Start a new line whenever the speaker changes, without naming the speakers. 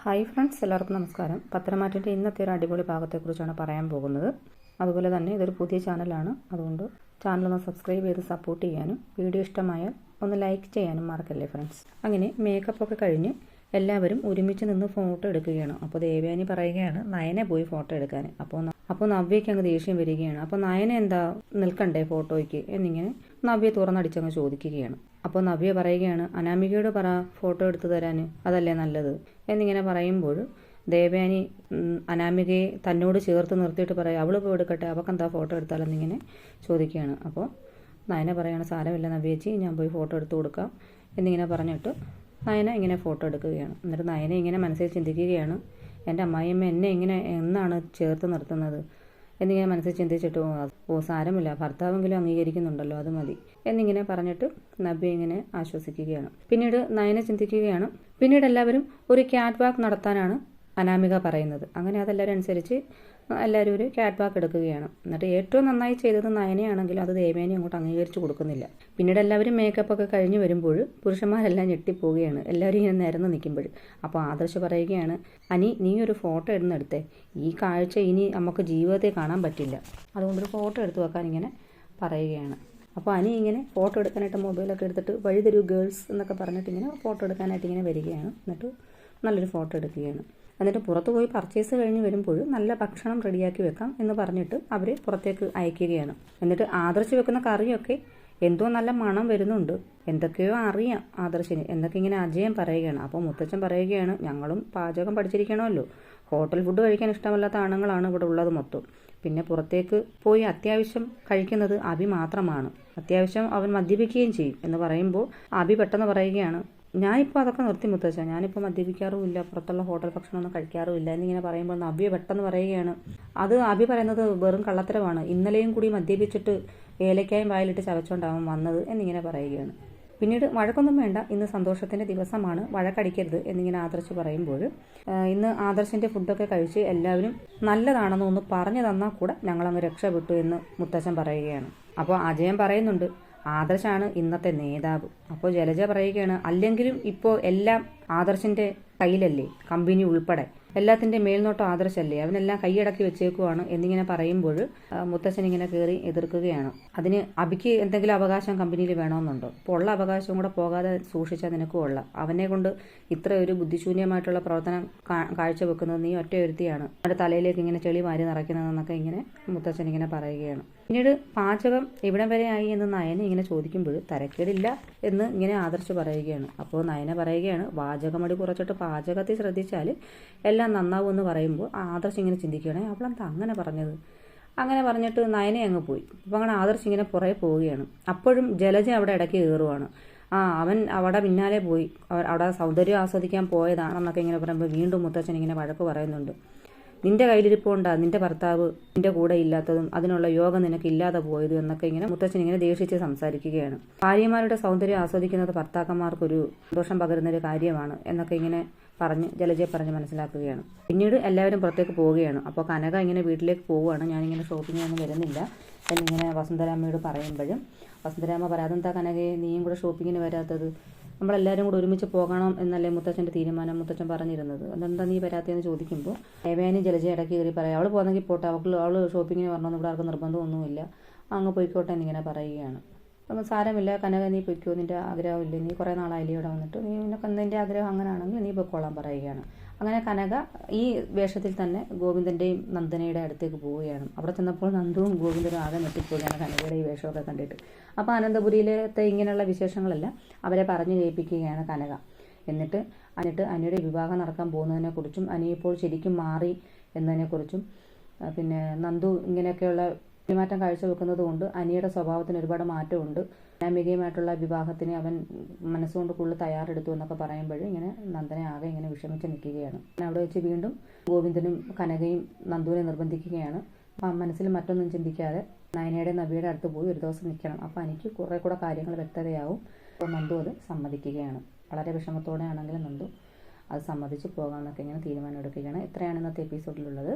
Hi friends, എല്ലാവർക്കും നമസ്കാരം. പത്തനംതിട്ടയുടെ ഇന്നത്തെ ഒരു അടിപൊളി ഭാഗത്തെക്കുറിച്ചാണ് പറയാൻ പോകുന്നത്. അതുപോലെ തന്നെ ഇതൊരു പുതിയ ചാനലാണ്, അതുകൊണ്ട് ചാനലൊന്ന് സബ്സ്ക്രൈബ് ചെയ്ത് സപ്പോർട്ട് ചെയ്യാനും വീഡിയോ ഇഷ്ടമായാൽ ഒന്ന് ലൈക്ക് ചെയ്യാനും മറക്കല്ലേ ഫ്രണ്ട്സ്. അങ്ങനെ മേക്കപ്പൊക്കെ കഴിഞ്ഞ് എല്ലാവരും ഒരുമിച്ച് നിന്ന് ഫോട്ടോ എടുക്കുകയാണ്. അപ്പോൾ ദേവയാനി പറയുകയാണ് നയനെ പോയി ഫോട്ടോ എടുക്കാൻ. അപ്പോൾ നവ്യയ്ക്ക് അങ്ങ് ദേഷ്യം വരികയാണ്. അപ്പോൾ നയന എന്താ നിൽക്കണ്ടേ ഫോട്ടോയ്ക്ക് എന്നിങ്ങനെ നവ്യ തുറന്നടിച്ചങ്ങ് ചോദിക്കുകയാണ്. അപ്പോൾ നവ്യ പറയുകയാണ് അനാമികയോട് പറ ഫോട്ടോ എടുത്തു തരാൻ, അതല്ലേ നല്ലത് എന്നിങ്ങനെ പറയുമ്പോൾ ദേവയാനി അനാമികയെ തന്നോട് ചേർത്ത് നിർത്തിയിട്ട് പറയും അവൾ പോയി എടുക്കട്ടെ, അവൾക്കെന്താ ഫോട്ടോ എടുത്താലെന്നിങ്ങനെ ചോദിക്കുകയാണ്. അപ്പോൾ നയന പറയാണ് സാരമില്ല നവ്യേച്ചി, ഞാൻ പോയി ഫോട്ടോ എടുത്തു കൊടുക്കാം എന്നിങ്ങനെ പറഞ്ഞിട്ട് നയന ഇങ്ങനെ ഫോട്ടോ എടുക്കുകയാണ്. എന്നിട്ട് നയന ഇങ്ങനെ മനസ്സിൽ ചിന്തിക്കുകയാണ്, എൻ്റെ അമ്മായിയമ്മ എന്നെ ഇങ്ങനെ എന്നാണ് ചേർത്ത് നിർത്തുന്നത് എന്നിങ്ങനെ മനസ്സിൽ ചിന്തിച്ചിട്ട് സാരമില്ല, ഭർത്താവെങ്കിലും അംഗീകരിക്കുന്നുണ്ടല്ലോ, അത് മതി എന്നിങ്ങനെ പറഞ്ഞിട്ട് നവ്യ ഇങ്ങനെ ആശ്വസിക്കുകയാണ്. പിന്നീട് നയന ചിന്തിക്കുകയാണ്, പിന്നീട് എല്ലാവരും ഒരു ക്യാറ്റ് വാക്ക് നടത്താനാണ് അനാമിക പറയുന്നത്. അങ്ങനെ അതെല്ലാവരും അനുസരിച്ച് എല്ലാവരും ഒരു ക്യാറ്റ് വാക്ക് എടുക്കുകയാണ്. എന്നിട്ട് ഏറ്റവും നന്നായി ചെയ്തത് നയനയാണെങ്കിലും അത് ദേവേനെ അങ്ങോട്ട് അംഗീകരിച്ചു കൊടുക്കുന്നില്ല. പിന്നീട് എല്ലാവരും മേക്കപ്പൊക്കെ കഴിഞ്ഞ് വരുമ്പോൾ പുരുഷന്മാരെല്ലാം ഞെട്ടിപ്പോവുകയാണ്, എല്ലാവരും ഇങ്ങനെ നിരന്ന് നിൽക്കുമ്പോൾ. അപ്പോൾ ആദർശ് പറയുകയാണ് അനി, നീ ഒരു ഫോട്ടോ എടുത്തെടുത്തേ, ഈ കാഴ്ച ഇനി നമുക്ക് ജീവിതത്തിൽ കാണാൻ പറ്റില്ല, അതുകൊണ്ടൊരു ഫോട്ടോ എടുത്തു വെക്കാൻ ഇങ്ങനെ പറയുകയാണ്. അപ്പോൾ അനി ഇങ്ങനെ ഫോട്ടോ എടുക്കാനായിട്ട് മൊബൈലൊക്കെ എടുത്തിട്ട് വഴി തരൂ ഗേൾസ് എന്നൊക്കെ പറഞ്ഞിട്ട് ഇങ്ങനെ ഫോട്ടോ എടുക്കാനായിട്ട് ഇങ്ങനെ വരികയാണ്. എന്നിട്ട് നല്ലൊരു ഫോട്ടോ എടുക്കുകയാണ്. എന്നിട്ട് പുറത്ത് പോയി പർച്ചേസ് കഴിഞ്ഞ് വരുമ്പോൾ നല്ല ഭക്ഷണം റെഡിയാക്കി വെക്കാം എന്ന് പറഞ്ഞിട്ട് അവർ പുറത്തേക്ക് അയക്കുകയാണ്. എന്നിട്ട് ആദർശ് വെക്കുന്ന കറിയൊക്കെ എന്തോ നല്ല മണം വരുന്നുണ്ട്, എന്തൊക്കെയോ അറിയാം ആദർശിന് എന്നൊക്കെ ഇങ്ങനെ അജയൻ പറയുകയാണ്. അപ്പോൾ മുത്തച്ഛൻ പറയുകയാണ് ഞങ്ങളും പാചകം പഠിച്ചിരിക്കണമല്ലോ, ഹോട്ടൽ ഫുഡ് കഴിക്കാൻ ഇഷ്ടമല്ലാത്ത ആണുങ്ങളാണ് ഇവിടെ ഉള്ളത് മൊത്തം. പിന്നെ പുറത്തേക്ക് പോയി അത്യാവശ്യം കഴിക്കുന്നത് അഭി മാത്രമാണ്, അത്യാവശ്യം അവൻ മദ്യപിക്കുകയും ചെയ്യും എന്ന് പറയുമ്പോൾ അഭി പെട്ടെന്ന് പറയുകയാണ് ഞാനിപ്പോൾ അതൊക്കെ നിർത്തി മുത്തച്ഛ, ഞാനിപ്പോൾ മദ്യപിക്കാറുമില്ല, പുറത്തുള്ള ഹോട്ടൽ ഭക്ഷണമൊന്നും കഴിക്കാറുമില്ല എന്നിങ്ങനെ പറയുമ്പോൾ നവ്യ പെട്ടെന്ന് പറയുകയാണ് അത് അഭി പറയുന്നത് വെറും കള്ളത്തരമാണ്, ഇന്നലെയും കൂടി മദ്യപിച്ചിട്ട് ഏലക്കായും വായിലിട്ട് ചവച്ചോണ്ടാവും വന്നത് എന്നിങ്ങനെ പറയുകയാണ്. പിന്നീട് വഴക്കൊന്നും വേണ്ട, ഇന്ന് സന്തോഷത്തിൻ്റെ ദിവസമാണ്, വഴക്കടിക്കരുത് എന്നിങ്ങനെ ആദർശ് പറയുമ്പോൾ ഇന്ന് ആദർശിൻ്റെ ഫുഡൊക്കെ കഴിച്ച് എല്ലാവരും നല്ലതാണെന്ന് ഒന്ന് പറഞ്ഞു തന്നാൽ കൂടെ ഞങ്ങളങ്ങ് രക്ഷപ്പെട്ടു എന്ന് മുത്തച്ഛൻ പറയുകയാണ്. അപ്പോൾ അജയൻ പറയുന്നുണ്ട് ആദർശാണ് ഇന്നത്തെ നേതാവ്. അപ്പോൾ ജലജ പറയുകയാണ് അല്ലെങ്കിലും ഇപ്പോൾ എല്ലാം ആദർശിൻ്റെ കയ്യിലല്ലേ, കമ്പനി ഉൾപ്പെടെ എല്ലാത്തിൻ്റെ മേൽനോട്ടം ആദർശല്ലേ, അവനെല്ലാം കൈയടക്കി വെച്ചേക്കുവാണ് എന്നിങ്ങനെ പറയുമ്പോൾ മുത്തച്ഛൻ ഇങ്ങനെ കയറി എതിർക്കുകയാണ്. അതിന് അബിക്ക് എന്തെങ്കിലും അവകാശം കമ്പനിയിൽ വേണമെന്നുണ്ടോ, ഇപ്പോൾ ഉള്ള അവകാശവും കൂടെ പോകാതെ സൂക്ഷിച്ചാൽ നിനക്കും ഉള്ള, അവനെ കൊണ്ട് ഇത്ര ഒരു ബുദ്ധിശൂന്യമായിട്ടുള്ള പ്രവർത്തനം കാഴ്ചവെക്കുന്നത് നീ ഒറ്റ ഒരുത്തിയാണ്, അവൻ്റെ തലയിലേക്ക് ഇങ്ങനെ ചെളി മാരി നിറയ്ക്കുന്നതെന്നൊക്കെ ഇങ്ങനെ മുത്തച്ഛൻ ഇങ്ങനെ പറയുകയാണ്. പിന്നീട് പാചകം എവിടം വരെ ആയി എന്ന് നയന ഇങ്ങനെ ചോദിക്കുമ്പോൾ തരക്കേടില്ല എന്ന് ഇങ്ങനെ ആദർശ് പറയുകയാണ്. അപ്പോൾ നയന പറയുകയാണ് വാചകമടി കുറച്ചിട്ട് പാചകത്തിൽ ശ്രദ്ധിച്ചാൽ എല്ലാം നന്നാവുമെന്ന് പറയുമ്പോൾ ആദർശ് ഇങ്ങനെ ചിന്തിക്കുകയാണ് അവളെന്താ അങ്ങനെ പറഞ്ഞത്, അങ്ങനെ പറഞ്ഞിട്ട് നയനെ അങ്ങ് പോയി. അപ്പോൾ അങ്ങനെ ആദർശ് ഇങ്ങനെ പുറകെ പോവുകയാണ്. അപ്പോഴും ജലജ അവിടെ ഇടയ്ക്ക് കയറുവാണ്. അവൻ അവിടെ പിന്നാലെ പോയി, അവിടെ സൗന്ദര്യം ആസ്വദിക്കാൻ പോയതാണെന്നൊക്കെ ഇങ്ങനെ പറയുമ്പോൾ വീണ്ടും മുത്തച്ഛൻ ഇങ്ങനെ വഴക്ക് പറയുന്നുണ്ട്. നിന്റെ കയ്യിലിരിപ്പുണ്ടാ നിന്റെ ഭർത്താവ് നിന്റെ കൂടെ ഇല്ലാത്തതും അതിനുള്ള യോഗം നിനക്ക് ഇല്ലാതെ പോയതും എന്നൊക്കെ ഇങ്ങനെ മുത്തച്ഛൻ ഇങ്ങനെ ദേഷിച്ച് സംസാരിക്കുകയാണ്. ഭാര്യമാരുടെ സൗന്ദര്യം ആസ്വദിക്കുന്നത് ഭർത്താക്കന്മാർക്കൊരു സന്തോഷം പകരുന്നൊരു കാര്യമാണ് എന്നൊക്കെ ഇങ്ങനെ പറഞ്ഞ് ജലജയെ പറഞ്ഞ് മനസ്സിലാക്കുകയാണ്. പിന്നീട് എല്ലാവരും പുറത്തേക്ക് പോവുകയാണ്. അപ്പോൾ കനക ഇങ്ങനെ വീട്ടിലേക്ക് പോവുകയാണ്, ഞാനിങ്ങനെ ഷോപ്പിങ്ങിനൊന്നും വരുന്നില്ല എന്നിങ്ങനെ വസുന്ധരാമ്മയോട് പറയുമ്പോഴും വസുന്ധരാമ്മ പറയാതെന്താ കനകയെ നീയും കൂടെ ഷോപ്പിങ്ങിന് വരാത്തത്, നമ്മളെല്ലാവരും കൂടെ ഒരുമിച്ച് പോകണം എന്നല്ലേ മുത്തച്ഛൻ്റെ തീരുമാനം, മുത്തച്ഛൻ പറഞ്ഞിരുന്നത്, അതെന്താ നീ വരാത്തതെന്ന് ചോദിക്കുമ്പോൾ ദേവയാനി ജലജ ഇടയ്ക്ക് കയറി പറയാം അവൾ പോകുന്നെങ്കിൽ പോട്ടെ, അവൾ ഷോപ്പിങ്ങിന് വരണമെന്ന് ഇവിടെ ആർക്കും നിർബന്ധമൊന്നുമില്ല, അങ്ങ് പോയിക്കോട്ടെ എന്നിങ്ങനെ പറയുകയാണ്. അപ്പം സാരമില്ല കനക നീ പൊയ്ക്കോ, നിൻ്റെ ആഗ്രഹമില്ലേ, നീ കുറേ നാളായില്ലേ ഇവിടെ വന്നിട്ട്, നീ നിൻ്റെ ആഗ്രഹം അങ്ങനെയാണെങ്കിൽ നീ പൊയ്ക്കോളാൻ പറയുകയാണ്. അങ്ങനെ കനക ഈ വേഷത്തിൽ തന്നെ ഗോവിന്ദൻ്റെയും നന്ദനയുടെ അടുത്തേക്ക് പോവുകയാണ്. അവിടെ ചെന്നപ്പോൾ നന്ദുവും ഗോവിന്ദനും ആകെ നെട്ടിപ്പോവുകയാണ് കനകയുടെ ഈ വേഷമൊക്കെ കണ്ടിട്ട്. അപ്പോൾ അനന്തപുരിയിലത്തെ ഇങ്ങനെയുള്ള വിശേഷങ്ങളെല്ലാം അവരെ പറഞ്ഞു കേൾപ്പിക്കുകയാണ് കനക. എന്നിട്ട് അനിയുടെ വിവാഹം നടക്കാൻ പോകുന്നതിനെക്കുറിച്ചും അനി ഇപ്പോൾ ശരിക്കും മാറി എന്നതിനെക്കുറിച്ചും പിന്നെ നന്ദു ഇങ്ങനെയൊക്കെയുള്ള പെരുമാറ്റം കാഴ്ചവെക്കുന്നത് കൊണ്ട് അനിയുടെ സ്വഭാവത്തിന് ഒരുപാട് മാറ്റമുണ്ട്, അനാമികയുമായിട്ടുള്ള വിവാഹത്തിന് അവൻ മനസ്സുകൊണ്ട് കൂടുതൽ തയ്യാറെടുത്തു എന്നൊക്കെ പറയുമ്പോഴും ഇങ്ങനെ നന്ദനെ ആകെ ഇങ്ങനെ വിഷമിച്ച് നിൽക്കുകയാണ്. അവിടെ വെച്ച് വീണ്ടും ഗോവിന്ദനും കനകയും നന്ദുവിനെ നിർബന്ധിക്കുകയാണ് മനസ്സിൽ മറ്റൊന്നും ചിന്തിക്കാതെ നയനയുടെ നവ്യയുടെ അടുത്ത് പോയി ഒരു ദിവസം നിൽക്കണം, അപ്പോൾ എനിക്ക് കുറേ കൂടെ കാര്യങ്ങൾ വ്യക്തതയാവും. അപ്പോൾ നന്ദു അത് സമ്മതിക്കുകയാണ്. വളരെ വിഷമത്തോടെ ആണെങ്കിലും നന്ദു അത് സമ്മതിച്ച് പോകാമെന്നൊക്കെ ഇങ്ങനെ തീരുമാനം എടുക്കുകയാണ്. ഇത്രയാണ് ഇന്നത്തെ എപ്പിസോഡിലുള്ളത്.